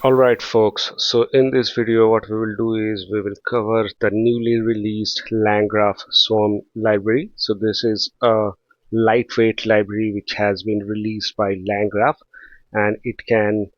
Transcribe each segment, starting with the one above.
Alright folks, so in this video what we will do is we will cover the newly released langgraph-swarm library. So this is a lightweight library which has been released by Langgraph, and it can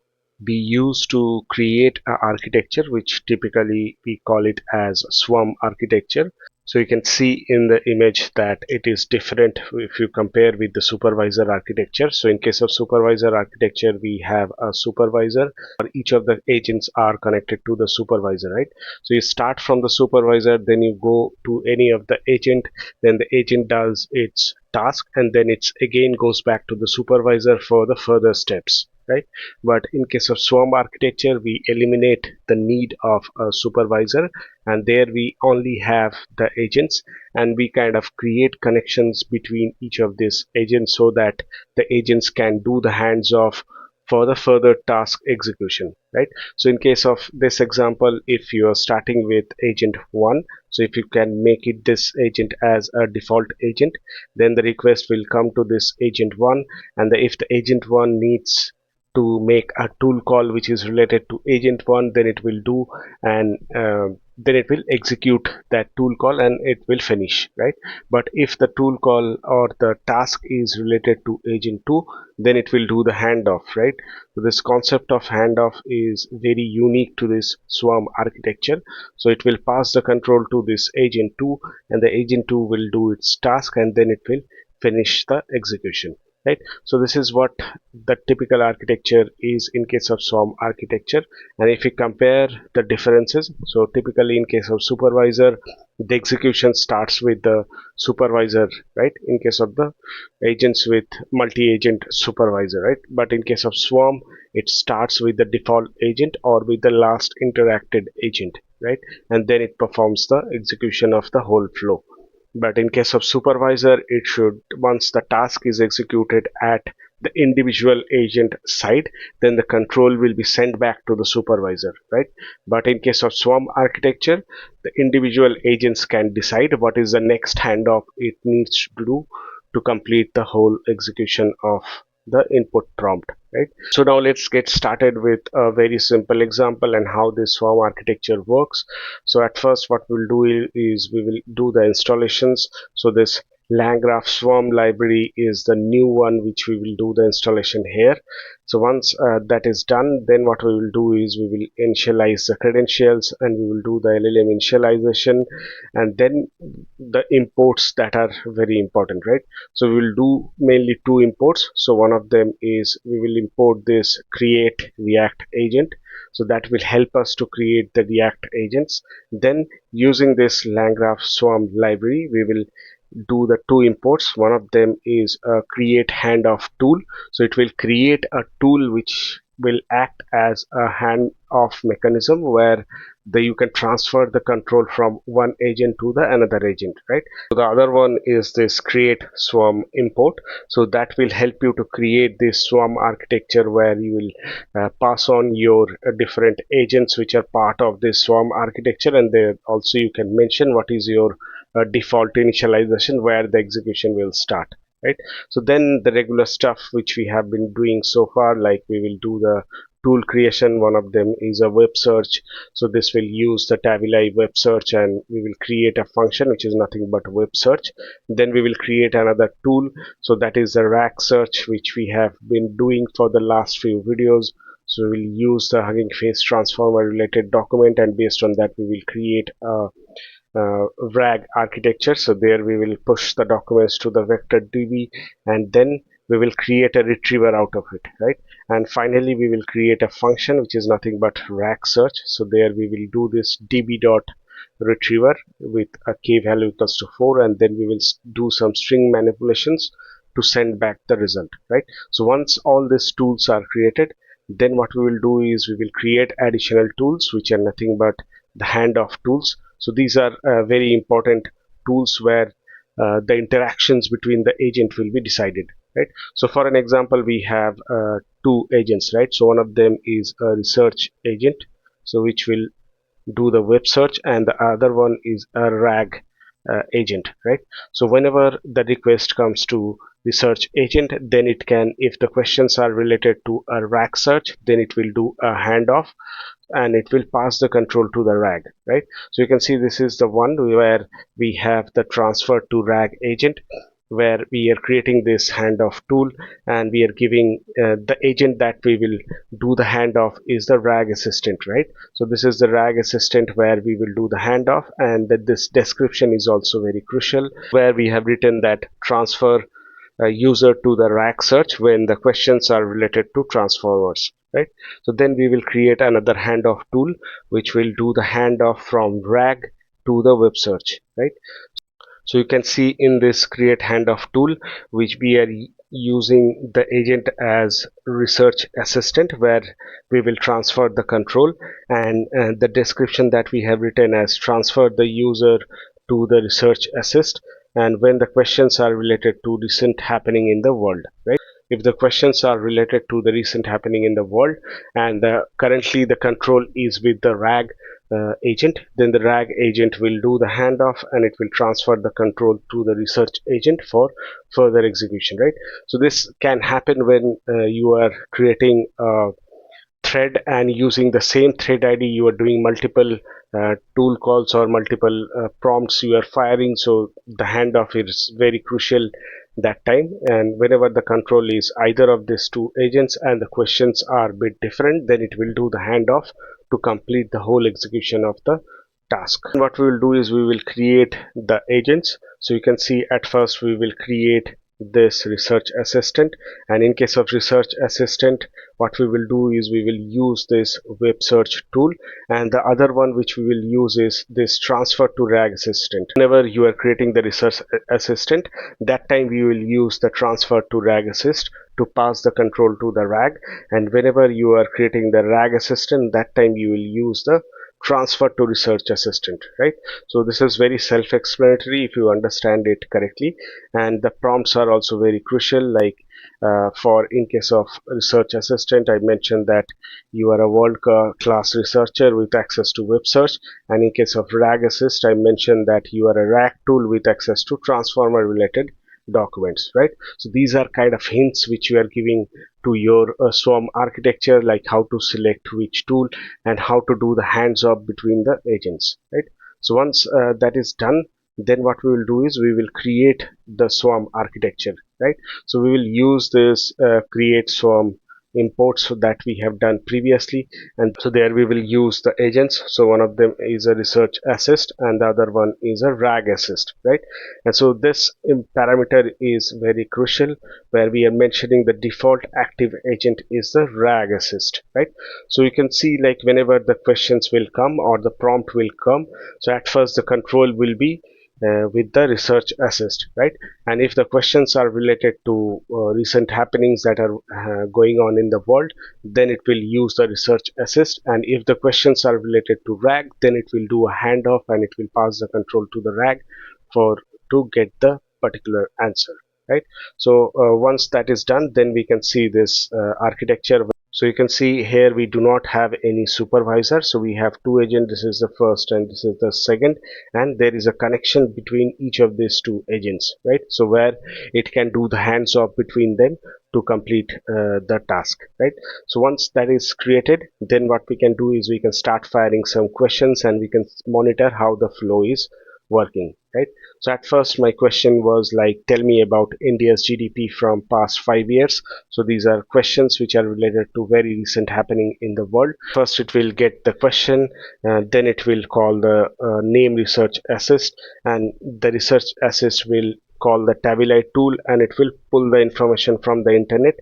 be used to create an architecture which typically we call it as swarm architecture. So you can see in the image that it is different if you compare with the supervisor architecture. So in case of supervisor architecture, we have a supervisor, or each of the agents are connected to the supervisor, right? So you start from the supervisor, then you go to any of the agent, then the agent does its task, and then it again goes back to the supervisor for the further steps, right? But in case of swarm architecture, we eliminate the need of a supervisor, and there we only have the agents, and we kind of create connections between each of these agents so that the agents can do the hands off for the further task execution, right? So in case of this example, if you are starting with agent 1, so if you can make it this agent as a default agent, then the request will come to this agent 1, and if the agent 1 needs to make a tool call which is related to agent 1, then it will do, and then it will execute that tool call and it will finish, right? But if the tool call or the task is related to agent 2, then it will do the handoff, right? So this concept of handoff is very unique to this swarm architecture. So it will pass the control to this agent 2, and the agent 2 will do its task, and then it will finish the execution, right? So this is what the typical architecture is in case of swarm architecture. And if we compare the differences, so typically in case of supervisor, the execution starts with the supervisor, right? In case of the agents with multi-agent supervisor, right? But in case of swarm, it starts with the default agent or with the last interacted agent, right? And then it performs the execution of the whole flow. But in case of supervisor, it should, once the task is executed at the individual agent side, then the control will be sent back to the supervisor, right? But in case of swarm architecture, the individual agents can decide what is the next handoff it needs to do to complete the whole execution of the input prompt, right? So now let's get started with a very simple example and how this swarm architecture works. So at first what we'll do is we will do the installations. So this langgraph-swarm library is the new one which we will do the installation here. So once that is done, then what we will do is we will initialize the credentials, and we will do the LLM initialization, and then the imports that are very important, right? So we will do mainly two imports. So one of them is we will import this create react agent, so that will help us to create the react agents. Then using this langgraph swarm library, we will do the two imports. One of them is a create handoff tool, so it will create a tool which will act as a handoff mechanism where you can transfer the control from one agent to the another agent, right? So the other one is this create swarm import, so that will help you to create this swarm architecture where you will pass on your different agents which are part of this swarm architecture, and there also you can mention what is your default initialization where the execution will start, right? So then the regular stuff which we have been doing so far, like we will do the tool creation. One of them is a web search, so this will use the tabuli web search, and we will create a function which is nothing but web search. Then we will create another tool, so that is the rack search which we have been doing for the last few videos. So we will use the Hugging Face transformer related document, and based on that we will create a RAG architecture. So there we will push the documents to the vector DB, and then we will create a retriever out of it, right? And finally we will create a function which is nothing but RAG search. So there we will do this db dot retriever with a k value equals to 4, and then we will do some string manipulations to send back the result, right? So once all these tools are created, then what we will do is we will create additional tools which are nothing but the handoff tools. So these are very important tools where the interactions between the agent will be decided, right? So for an example, we have two agents, right? So one of them is a research agent, so which will do the web search, and the other one is a RAG agent, right? So whenever the request comes to research agent, then it can, if the questions are related to a RAG search, then it will do a handoff and it will pass the control to the RAG, right? So you can see this is the one where we have the transfer to RAG agent, where we are creating this handoff tool, and we are giving the agent that we will do the handoff is the RAG assistant, right? So this is the RAG assistant where we will do the handoff, and that this description is also very crucial, where we have written that transfer user to the RAG search when the questions are related to transformers, right? So then we will create another handoff tool which will do the handoff from RAG to the web search, right? So you can see in this create handoff tool, which we are using the agent as research assistant, where we will transfer the control, and the description that we have written as transfer the user to the research assist, and when the questions are related to recent happening in the world, right? If the questions are related to the recent happening in the world, and currently the control is with the RAG agent, then the RAG agent will do the handoff and it will transfer the control to the research agent for further execution, right? So this can happen when you are creating a thread, and using the same thread ID you are doing multiple tool calls or multiple prompts you are firing. So the handoff is very crucial that time, and whenever the control is either of these two agents and the questions are a bit different, then it will do the handoff to complete the whole execution of the task. And what we will do is we will create the agents. So you can see at first we will create this research assistant, and in case of research assistant, what we will do is we will use this web search tool, and the other one which we will use is this transfer to RAG assistant. Whenever you are creating the research assistant, that time we will use the transfer to RAG assist to pass the control to the RAG, and whenever you are creating the RAG assistant, that time you will use the transfer to research assistant, right? So this is very self-explanatory if you understand it correctly, and the prompts are also very crucial, like for in case of research assistant, I mentioned that you are a world class researcher with access to web search, and in case of RAG assist, I mentioned that you are a RAG tool with access to transformer related documents, right? So these are kind of hints which you are giving to your swarm architecture, like how to select which tool and how to do the hands off between the agents, right? So once that is done, then what we will do is we will create the swarm architecture, right? So we will use this create swarm imports that we have done previously, and so there we will use the agents. So one of them is a research assist and the other one is a RAG assist, right? And so this parameter is very crucial, where we are mentioning the default active agent is the RAG assist, right? So you can see, like, whenever the questions will come or the prompt will come, so at first the control will be with the research assist, right? And if the questions are related to recent happenings that are going on in the world, then it will use the research assist, and if the questions are related to RAG, then it will do a handoff and it will pass the control to the RAG for to get the particular answer, right? So once that is done, then we can see this architecture. So you can see here we do not have any supervisor, so we have two agents. This is the first and this is the second, and there is a connection between each of these two agents, right? So where it can do the hands off between them to complete the task, right? So once that is created, then what we can do is we can start firing some questions and we can monitor how the flow is working, right? So at first my question was like, tell me about India's GDP from past 5 years. So these are questions which are related to very recent happening in the world. First it will get the question, then it will call the name research assist, and the research assist will call the tabulate tool, and it will pull the information from the internet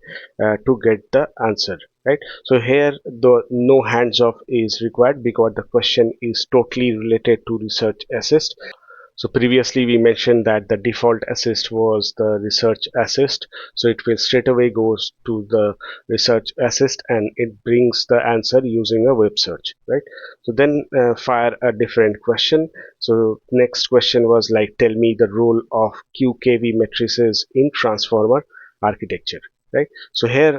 to get the answer, right? So here the no hands off is required because the question is totally related to research assist. So previously we mentioned that the default assist was the research assist, so it will straight away goes to the research assist and it brings the answer using a web search, right? So then fire a different question. So next question was like, tell me the role of QKV matrices in transformer architecture, right? So here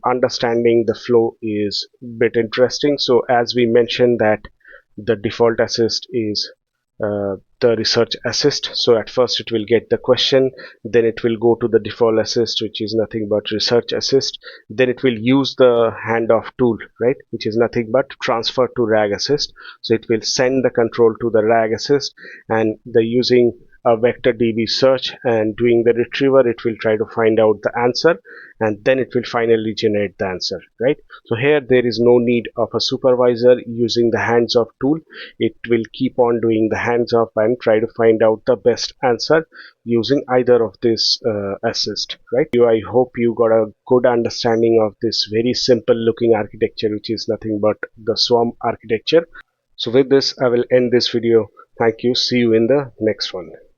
understanding the flow is a bit interesting. So as we mentioned that the default assist is the research assist. So at first it will get the question, then it will go to the default assist, which is nothing but research assist. Then it will use the handoff tool, right, which is nothing but transfer to rag assist. So it will send the control to the rag assist, and the using a vector db search and doing the retriever, it will try to find out the answer, and then it will finally generate the answer, right? So here there is no need of a supervisor using the hands off tool. It will keep on doing the hands off and try to find out the best answer using either of this assist, right? I hope you got a good understanding of this very simple looking architecture, which is nothing but the swarm architecture. So with this I will end this video. Thank you. See you in the next one.